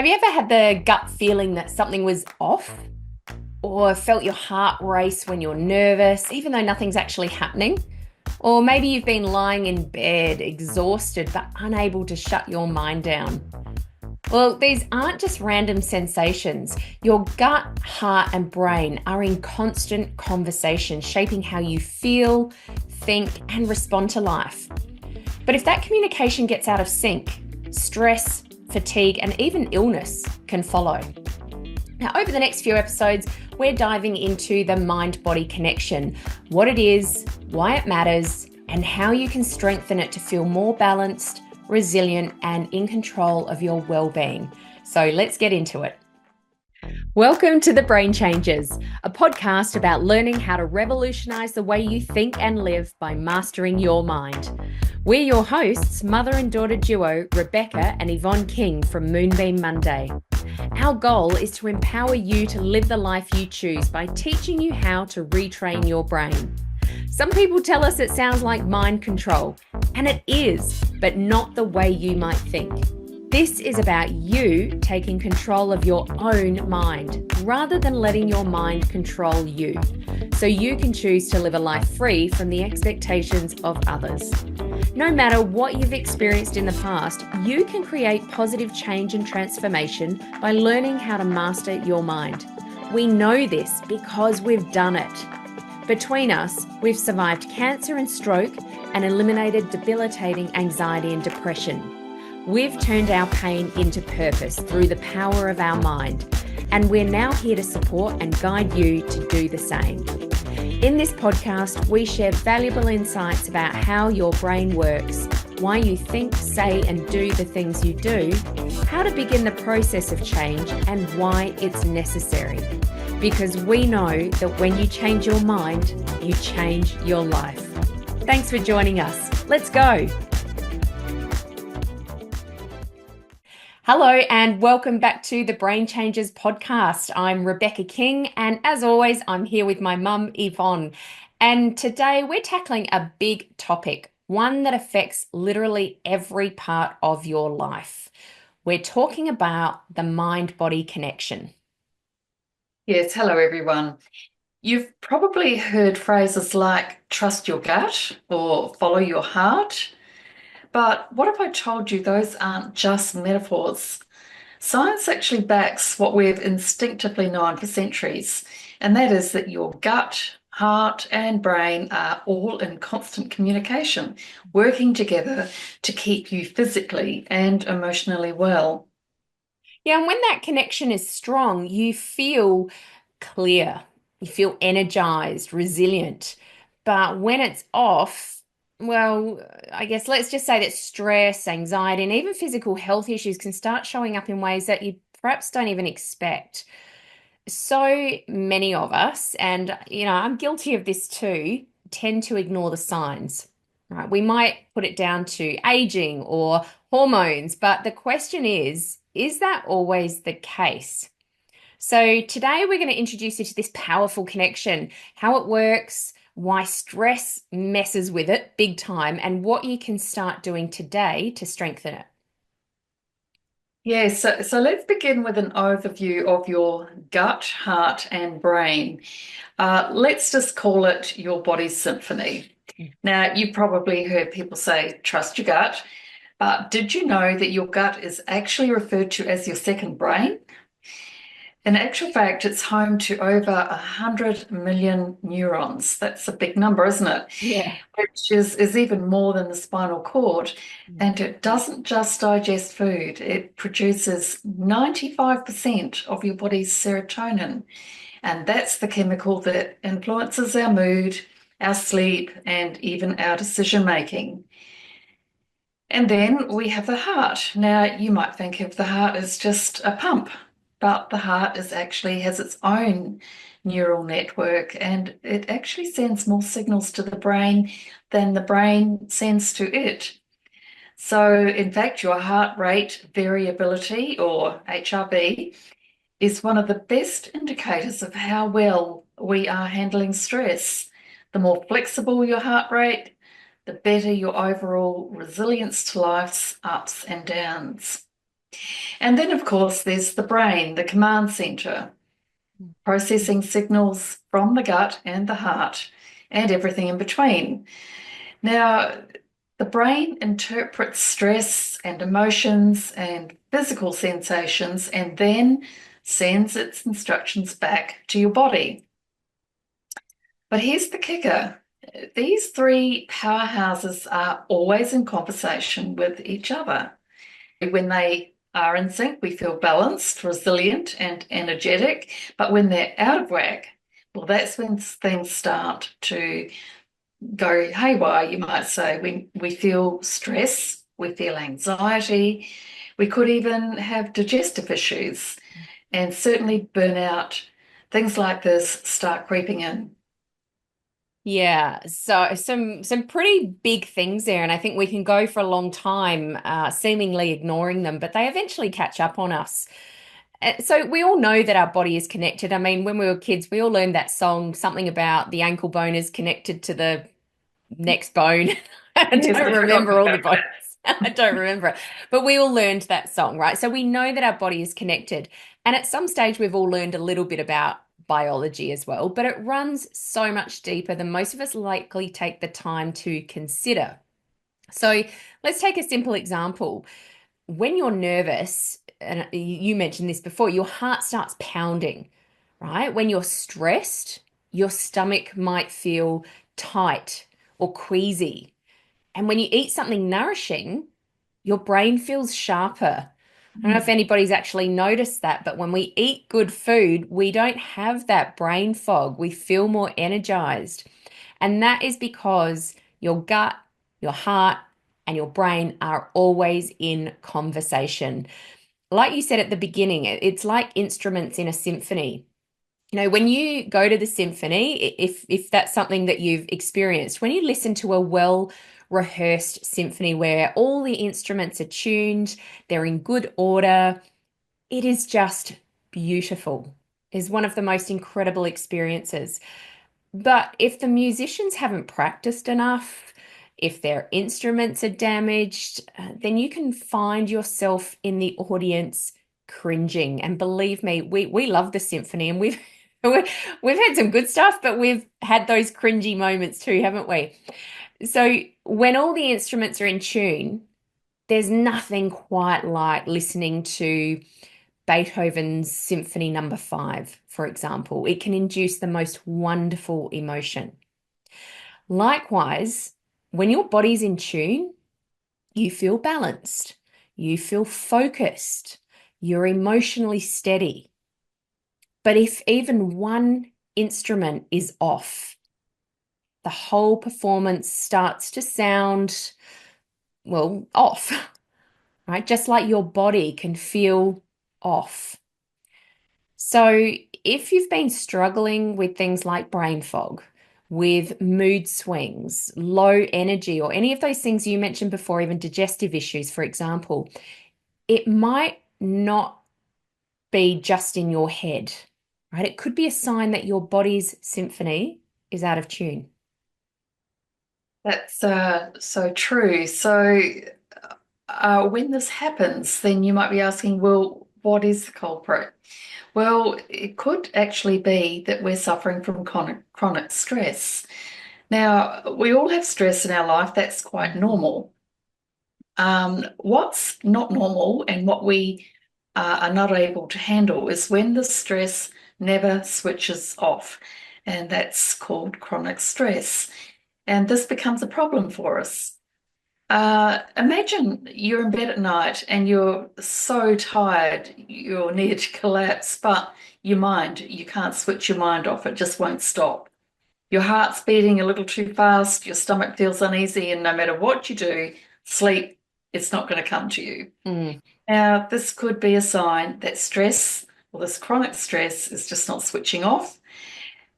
Have you ever had the gut feeling that something was off or felt your heart race when you're nervous, even though nothing's actually happening? Or maybe you've been lying in bed, exhausted, but unable to shut your mind down. Well, these aren't just random sensations. Your gut, heart, and brain are in constant conversation, shaping how you feel, think, and respond to life. But if that communication gets out of sync, stress, fatigue, and even illness can follow. Now, over the next few episodes, we're diving into the mind-body connection, what it is, why it matters, and how you can strengthen it to feel more balanced, resilient, and in control of your well-being. So let's get into it. Welcome to The Brain Changers, a podcast about learning how to revolutionize the way you think and live by mastering your mind. We're your hosts, mother and daughter duo Rebecca and Yvonne King from Moonbeam Monday. Our goal is to empower you to live the life you choose by teaching you how to retrain your brain. Some people tell us it sounds like mind control, and it is, but not the way you might think. This is about you taking control of your own mind rather than letting your mind control you, so you can choose to live a life free from the expectations of others. No matter what you've experienced in the past, you can create positive change and transformation by learning how to master your mind. We know this because we've done it. Between us, we've survived cancer and stroke and eliminated debilitating anxiety and depression. We've turned our pain into purpose through the power of our mind, and we're now here to support and guide you to do the same. In this podcast, we share valuable insights about how your brain works, why you think, say, and do the things you do, how to begin the process of change, and why it's necessary. Because we know that when you change your mind, you change your life. Thanks for joining us. Let's go. Hello and welcome back to the Brain Changers podcast. I'm Rebecca King, and as always, I'm here with my mum, Yvonne. And today we're tackling a big topic, one that affects literally every part of your life. We're talking about the mind-body connection. Yes, hello everyone. You've probably heard phrases like trust your gut or follow your heart. But what if I told you those aren't just metaphors? Science actually backs what we've instinctively known for centuries, and that is that your gut, heart, and brain are all in constant communication, working together to keep you physically and emotionally well. Yeah, and when that connection is strong, you feel clear, you feel energized, resilient. But when it's off, well, I guess let's just say that stress, anxiety, and even physical health issues can start showing up in ways that you perhaps don't even expect. So many of us, and I'm guilty of this too, tend to ignore the signs. Right? We might put it down to aging or hormones, but the question is that always the case? So today we're going to introduce you to this powerful connection, how it works, why stress messes with it big time, and what you can start doing today to strengthen it. Yes, so let's begin with an overview of your gut, heart, and brain. Let's just call it your body's symphony. Now, you've probably heard people say, trust your gut, but did you know that your gut is actually referred to as your second brain? In actual fact, it's home to over 100 million neurons. That's a big number, isn't it? Yeah. Which is even more than the spinal cord. And it doesn't just digest food, it produces 95% of your body's serotonin. And that's the chemical that influences our mood, our sleep, and even our decision making. And then we have the heart. Now, you might think of the heart as just a pump, but the heart actually has its own neural network, and it actually sends more signals to the brain than the brain sends to it. So, in fact, your heart rate variability, or HRV, is one of the best indicators of how well we are handling stress. The more flexible your heart rate, the better your overall resilience to life's ups and downs. And then, of course, there's the brain, the command center, processing signals from the gut and the heart and everything in between. Now, the brain interprets stress and emotions and physical sensations and then sends its instructions back to your body. But here's the kicker. These three powerhouses are always in conversation with each other. When they are in sync, we feel balanced, resilient, and energetic. But when they're out of whack, well, that's when things start to go haywire, you might say. We feel stress, we feel anxiety, we could even have digestive issues, and certainly burnout. Things like this start creeping in. Yeah, so some pretty big things there, and I think we can go for a long time, seemingly ignoring them, but they eventually catch up on us. So we all know that our body is connected. I mean, when we were kids, we all learned that song, something about the ankle bone is connected to the next bone. I Yes, don't I've forgotten remember all the about bones. I don't remember it. But we all learned that song, right? So we know that our body is connected. And at some stage, we've all learned a little bit about biology as well, but it runs so much deeper than most of us likely take the time to consider. So let's take a simple example. When you're nervous, and you mentioned this before, your heart starts pounding, right? When you're stressed, your stomach might feel tight or queasy. And when you eat something nourishing, your brain feels sharper. I don't know if it. anybody's actually noticed that, but when we eat good food, we don't have that brain fog. We feel more energized. And that is because your gut, your heart, and your brain are always in conversation. Like you said at the beginning, it's like instruments in a symphony. When you go to the symphony, if that's something that you've experienced, when you listen to a well rehearsed symphony where all the instruments are tuned, they're in good order, it is just beautiful. Is one of the most incredible experiences. But if the musicians haven't practiced enough, if their instruments are damaged, then you can find yourself in the audience cringing. And believe me, we love the symphony, and we've had some good stuff, but we've had those cringy moments too, haven't we? So when all the instruments are in tune, there's nothing quite like listening to Beethoven's Symphony Number 5, for example. It can induce the most wonderful emotion. Likewise, when your body's in tune, you feel balanced, you feel focused, you're emotionally steady. But if even one instrument is off, the whole performance starts to sound, well, off, right? Just like your body can feel off. So, if you've been struggling with things like brain fog, with mood swings, low energy, or any of those things you mentioned before, even digestive issues, for example, it might not be just in your head, right? It could be a sign that your body's symphony is out of tune. That's so true. So, when this happens, then you might be asking, well, what is the culprit? Well, it could actually be that we're suffering from chronic stress. Now, we all have stress in our life, that's quite normal. What's not normal and what we are not able to handle is when the stress never switches off, and that's called chronic stress. And this becomes a problem for us. Imagine you're in bed at night and you're so tired, you're near to collapse, but you can't switch your mind off, it just won't stop. Your heart's beating a little too fast, your stomach feels uneasy, and no matter what you do, sleep, it's not going to come to you. Mm, Now, this could be a sign that stress, or this chronic stress, is just not switching off.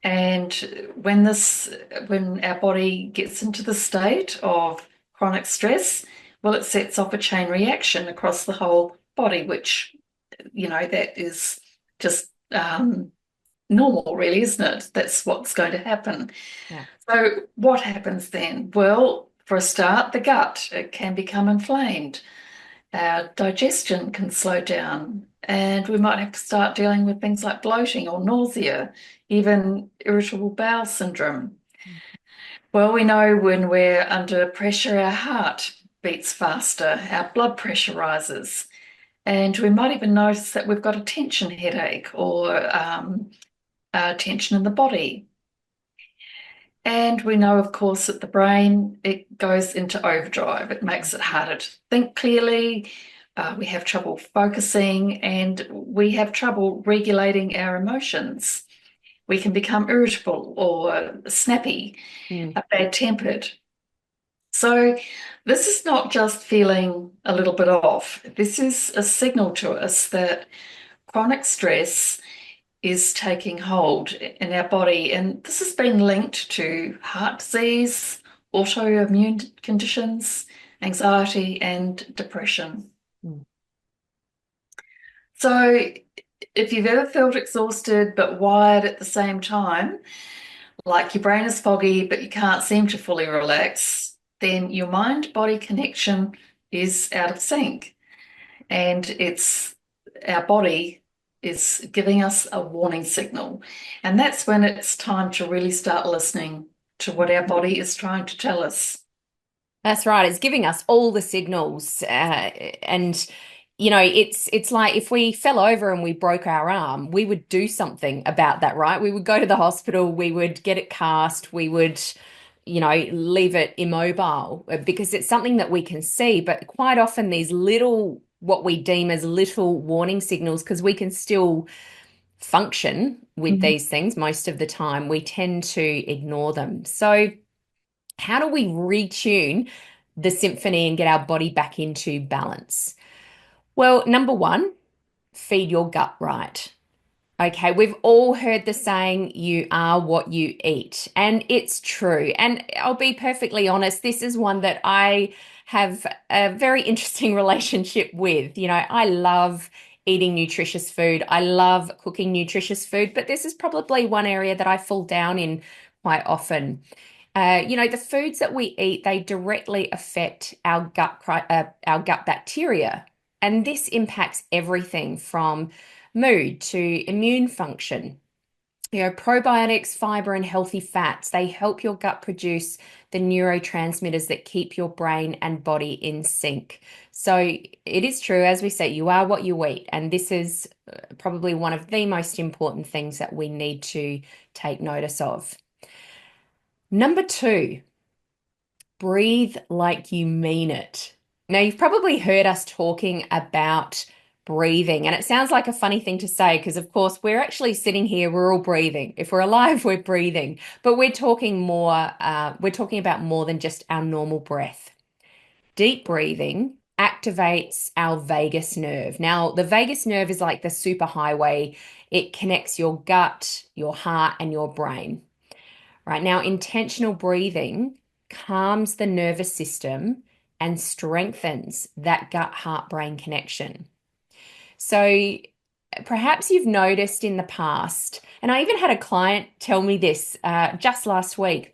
And when our body gets into the state of chronic stress, well, it sets off a chain reaction across the whole body, which, that is just normal, really, isn't it? That's what's going to happen. yeah. So, what happens then? Well, for a start, the gut, it can become inflamed. our digestion can slow down, and we might have to start dealing with things like bloating or nausea, even irritable bowel syndrome. Well, we know when we're under pressure, our heart beats faster, our blood pressure rises, and we might even notice that we've got a tension headache or tension in the body. And we know, of course, that the brain, it goes into overdrive. It makes it harder to think clearly. We have trouble focusing and we have trouble regulating our emotions. We can become irritable or snappy, Mm. bad-tempered. So this is not just feeling a little bit off. This is a signal to us that chronic stress is taking hold in our body. And this has been linked to heart disease, autoimmune conditions, anxiety, and depression. Mm. So if you've ever felt exhausted but wired at the same time, like your brain is foggy but you can't seem to fully relax, then your mind-body connection is out of sync. And it's our body is giving us a warning signal. And that's when it's time to really start listening to what our body is trying to tell us. That's right. It's giving us all the signals, and it's like if we fell over and we broke our arm, we would do something about that, right? We would go to the hospital, we would get it cast, we would, leave it immobile because it's something that we can see. But quite often, these little, what we deem as little warning signals, because we can still function with Mhm. these things most of the time, we tend to ignore them. So how do we retune the symphony and get our body back into balance? Well, number one, feed your gut right. Okay, we've all heard the saying, you are what you eat, and it's true. And I'll be perfectly honest, this is one that I have a very interesting relationship with. I love eating nutritious food, I love cooking nutritious food, but this is probably one area that I fall down in quite often. The foods that we eat, they directly affect our gut bacteria, and this impacts everything from mood to immune function. Probiotics, fiber, and healthy fats, they help your gut produce the neurotransmitters that keep your brain and body in sync. So it is true, as we say, you are what you eat, and this is probably one of the most important things that we need to take notice of. Number two, breathe like you mean it. Now, you've probably heard us talking about breathing, and it sounds like a funny thing to say because, of course, we're actually sitting here, we're all breathing. If we're alive, we're breathing, but we're talking about more than just our normal breath. Deep breathing activates our vagus nerve. Now, the vagus nerve is like the superhighway, it connects your gut, your heart, and your brain. Right now, intentional breathing calms the nervous system and strengthens that gut heart brain connection. So perhaps you've noticed in the past, and I even had a client tell me this just last week,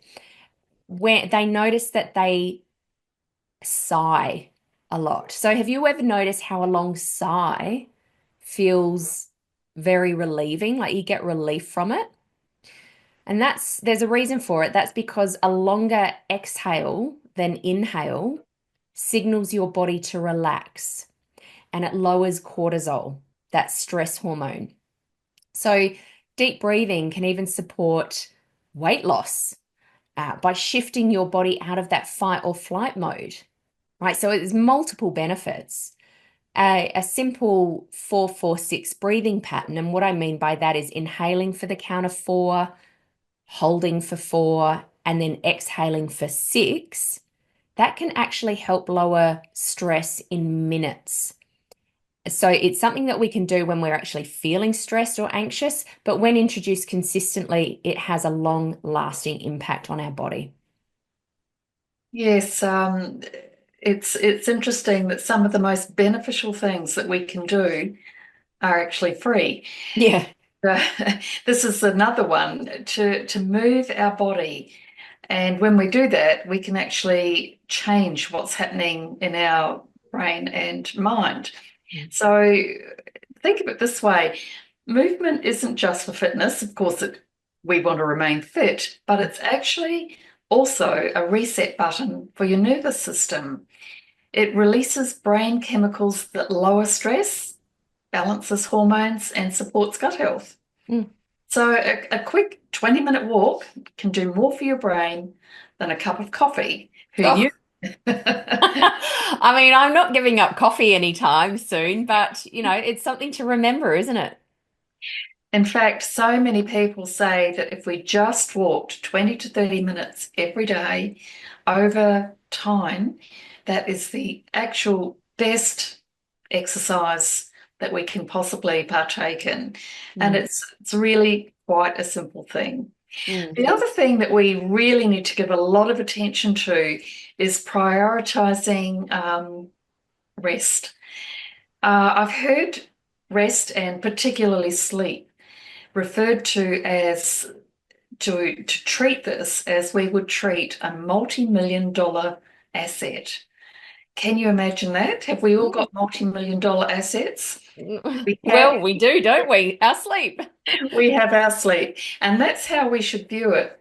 where they noticed that they sigh a lot. So have you ever noticed how a long sigh feels very relieving, like you get relief from it? And there's a reason for it. That's because a longer exhale than inhale signals your body to relax, and it lowers cortisol, that stress hormone. So deep breathing can even support weight loss by shifting your body out of that fight or flight mode, right? So there's multiple benefits. A simple 4-4-6 breathing pattern. And what I mean by that is inhaling for the count of 4, holding for 4, and then exhaling for 6, that can actually help lower stress in minutes. So it's something that we can do when we're actually feeling stressed or anxious, but when introduced consistently, it has a long-lasting impact on our body. Yes, it's interesting that some of the most beneficial things that we can do are actually free. Yeah. Uh, this is another one to move our body. And when we do that, we can actually change what's happening in our brain and mind. Mm. So think of it this way. Movement isn't just for fitness. Of course, we want to remain fit, but it's actually also a reset button for your nervous system. It releases brain chemicals that lower stress, balances hormones, and supports gut health. Mm. So a quick 20-minute walk can do more for your brain than a cup of coffee. Who knew? Oh. I mean, I'm not giving up coffee anytime soon, but it's something to remember, isn't it? In fact, so many people say that if we just walked 20 to 30 minutes every day over time, that is the actual best exercise that we can possibly partake in. And Mm. it's really quite a simple thing. Mm. The other thing that we really need to give a lot of attention to is prioritizing rest. I've heard rest and particularly sleep referred to as to treat this as we would treat a multi-million dollar asset. Can you imagine that? Have we all got multi-million dollar assets? Mm. We have, Well, we do, don't we? Our sleep. we have our sleep, and that's how we should view it.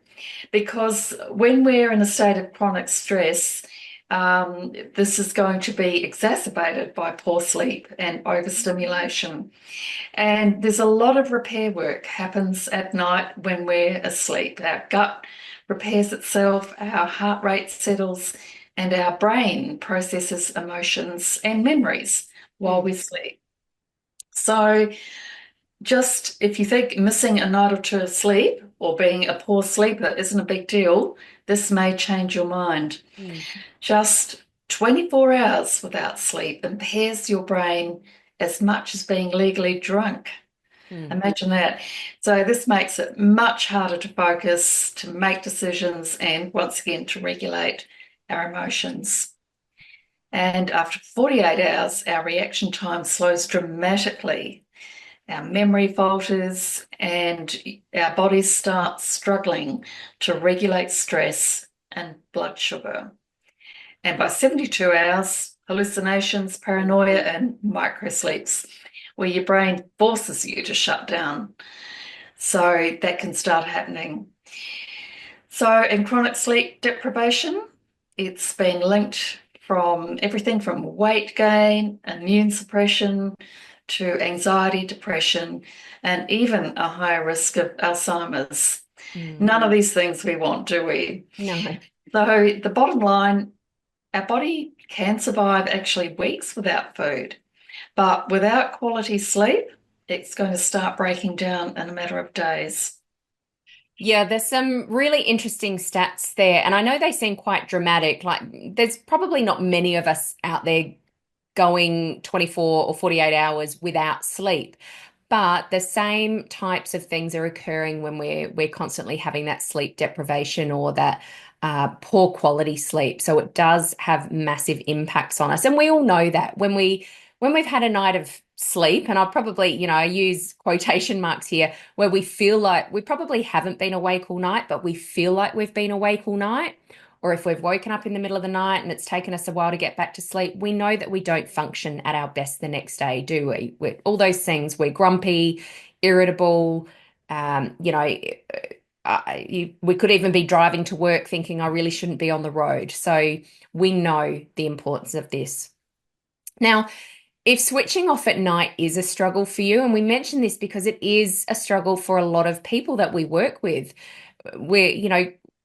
Because when we're in a state of chronic stress, this is going to be exacerbated by poor sleep and overstimulation. And there's a lot of repair work happens at night when we're asleep. Our gut repairs itself, our heart rate settles, and our brain processes emotions and memories while Mm. we sleep. So, just if you think missing a night or two of sleep or being a poor sleeper isn't a big deal, this may change your mind. Mm. Just 24 hours without sleep impairs your brain as much as being legally drunk. Mm. Imagine that. So this makes it much harder to focus, to make decisions, and once again to regulate our emotions. And after 48 hours, our reaction time slows dramatically. Our memory falters and our bodies start struggling to regulate stress and blood sugar. And by 72 hours, hallucinations, paranoia, and microsleeps, where your brain forces you to shut down. So that can start happening. So in chronic sleep deprivation, it's been linked from everything from weight gain, immune suppression, to anxiety, depression, and even a higher risk of Alzheimer's. Mm. None of these things we want, do we? No. So the bottom line, our body can survive actually weeks without food, but without quality sleep, it's going to start breaking down in a matter of days. Yeah, there's some really interesting stats there. And I know they seem quite dramatic. Like, there's probably not many of us out there going 24 or 48 hours without sleep. But the same types of things are occurring when we're constantly having that sleep deprivation or that poor quality sleep. So it does have massive impacts on us. And we all know that when we've had a night of sleep, and I'll probably, I use quotation marks here, where we feel like we probably haven't been awake all night, but we feel like we've been awake all night. Or if we've woken up in the middle of the night and it's taken us a while to get back to sleep, we know that we don't function at our best the next day, do we? All those things, we're grumpy, irritable, um, you know, we could even be driving to work thinking I really shouldn't be on the road. So we know the importance of this. Now, if switching off at night is a struggle for you, and we mention this because it is a struggle for a lot of people that we work with,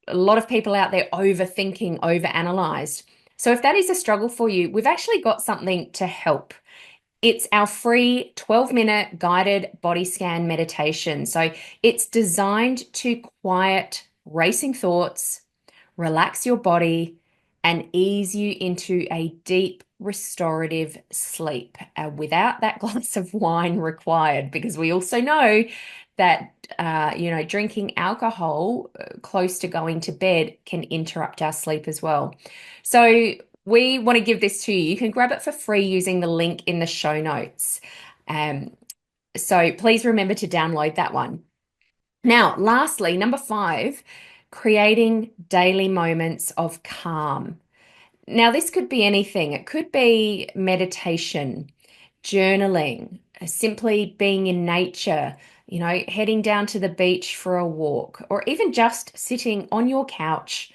a lot of people out there overthinking, overanalyzed. So if that is a struggle for you, we've actually got something to help. It's our free 12-minute guided body scan meditation. So it's designed to quiet racing thoughts, relax your body, and ease you into a deep restorative sleep without that glass of wine required, because we also know that drinking alcohol close to going to bed can interrupt our sleep as well. So we want to give this to you. You can grab it for free using the link in the show notes. Um, so please remember to download that one. Now, lastly, number 5, creating daily moments of calm. Now, this could be anything. It could be meditation, journaling, simply being in nature, heading down to the beach for a walk, or even just sitting on your couch,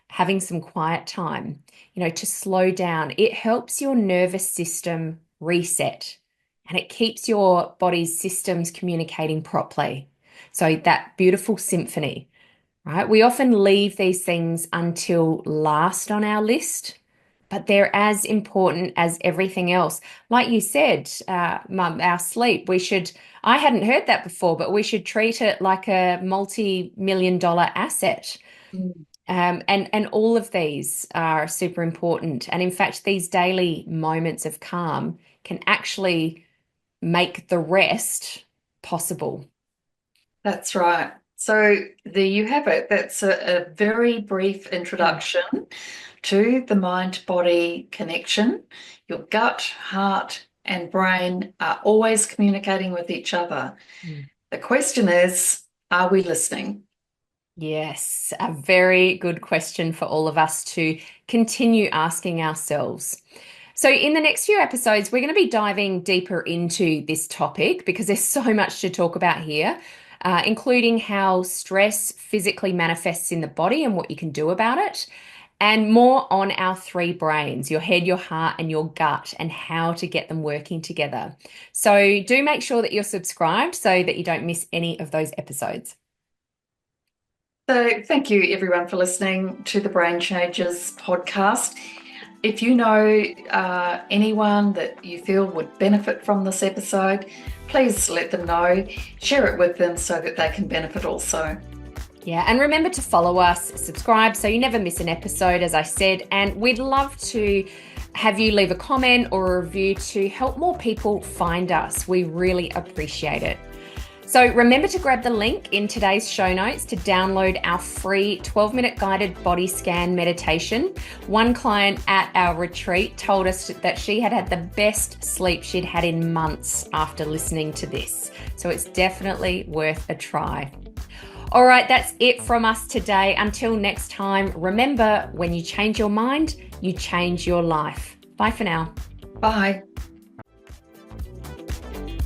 having some quiet time, to slow down. It helps your nervous system reset and it keeps your body's systems communicating properly. So that beautiful symphony, right? We often leave these things until last on our list, but they're as important as everything else. Like you said, Mum, our sleep, I hadn't heard that before, but we should treat it like a multi-million-dollar asset. Mm. And all of these are super important. And in fact, these daily moments of calm can actually make the rest possible. That's right. So there you have it. That's a very brief Mm, introduction to the mind-body connection. Your gut, heart, and brain are always communicating with each other. mm. The question is, are we listening? Yes, a very good question for all of us to continue asking ourselves. So, in the next few episodes, we're going to be diving deeper into this topic because there's so much to talk about here, including how stress physically manifests in the body and what you can do about it, and more on our three brains, your head, your heart, and your gut, and how to get them working together. So, do make sure that you're subscribed so that you don't miss any of those episodes. So thank you everyone for listening to the Brain Changes podcast. If you know anyone that you feel would benefit from this episode, please let them know, share it with them so that they can benefit also. Yeah, and remember to follow us, subscribe so you never miss an episode, as I said, and we'd love to have you leave a comment or a review to help more people find us. We really appreciate it. So remember to grab the link in today's show notes to download our free 12-minute guided body scan meditation. One client at our retreat told us that she had had the best sleep she'd had in months after listening to this. So it's definitely worth a try. All right, that's it from us today. Until next time, remember, when you change your mind, you change your life. Bye for now. Bye.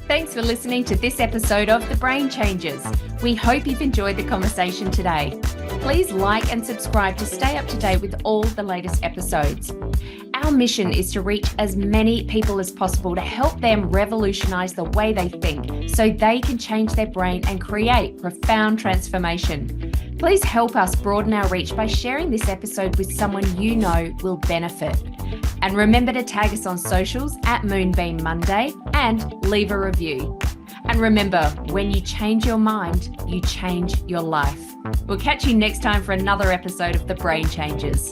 Thanks for listening to this episode of The Brain Changes. We hope you've enjoyed the conversation today. Please like and subscribe to stay up to date with all the latest episodes. Our mission is to reach as many people as possible to help them revolutionize the way they think so they can change their brain and create profound transformation. Please help us broaden our reach by sharing this episode with someone you know will benefit. And remember to tag us on socials at Moonbeam Monday and leave a review. And remember, when you change your mind, you change your life. We'll catch you next time for another episode of The Brain Changes.